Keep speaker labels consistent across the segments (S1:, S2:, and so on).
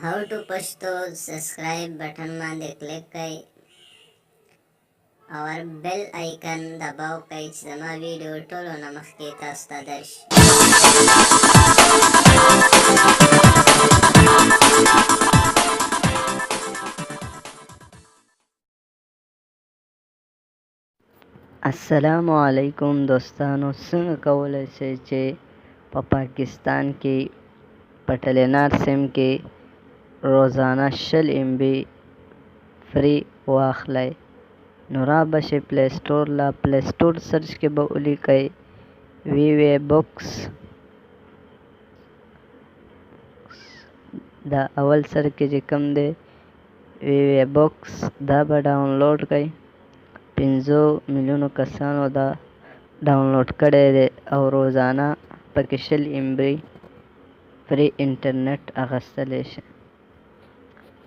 S1: How to Pashto subscribe button बांधे click कई और बेल आइकन दबाओ कई जमा वीडियो टोलो नमक के तास्ता दर्श
S2: अस्सलाम वालेकुम दोस्तانو सنګه کولای شئ چې په پاکستان کې په ټلینار سیم کې روزانه 20 MB فری واخلئ. نو را به شئ پلی سټور له پلی سټور سرچ کې به ولیکئ وی بوکس. دا اول سر کې چې کوم دی وی بوکس دا به ډاونلوډ کړئ. 5 میلیونو کسانو دا ډاونلوډ کړی دی او روزانه پکې 20 MB فری انټرنیټ اغستلی شي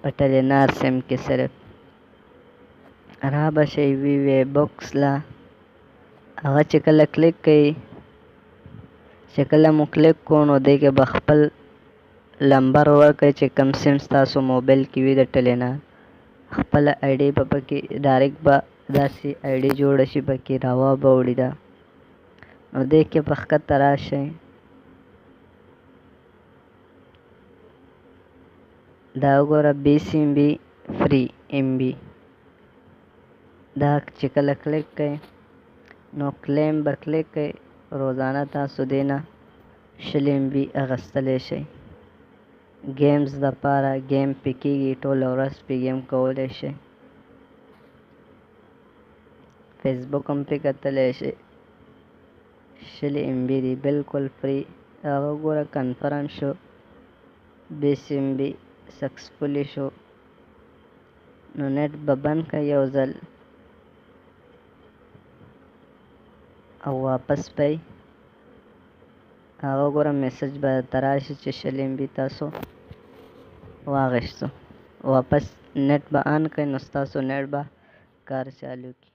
S2: په ټلینار سیم کې. صرف را به شئ وی بوکس له هغه چې کله کلیک کړئ چې کله مو کلیک کړو نو دې کې به خپل لمبر ورکړئ چې کوم سیم ستاسو موبایل کې وي د ټلینار. خپله ايډۍ به پکې ډایرکټ به داسې ايډۍ جوړه شي پکې راوا به وړي ده. نو دې کې په ښکته راشئ دا وګوره 20 MB فری MB دا چې کله کلیک کړئ نو کلیم به کلیک کړئ. روزانه تاسو دې نه 20 MB اغستلی شئ. گیمز دپاره گیم پې کېږي ټوله ورځ پې گیم کولی شئ. فیسبوک هم پې کتلی شئ 20 MB دی بالکل فری. هغه ګوره کنفرم شو 20 MB سکسفولي شو. نو نیټ به بند کړئ یو ځل او واپس پئ. هغه ګوره میسج به درته راشي چې 20 MB تاسو واخیستو. واپس نیټ به آن کړئ نو ستاسو نیټ به کار چالو کړي.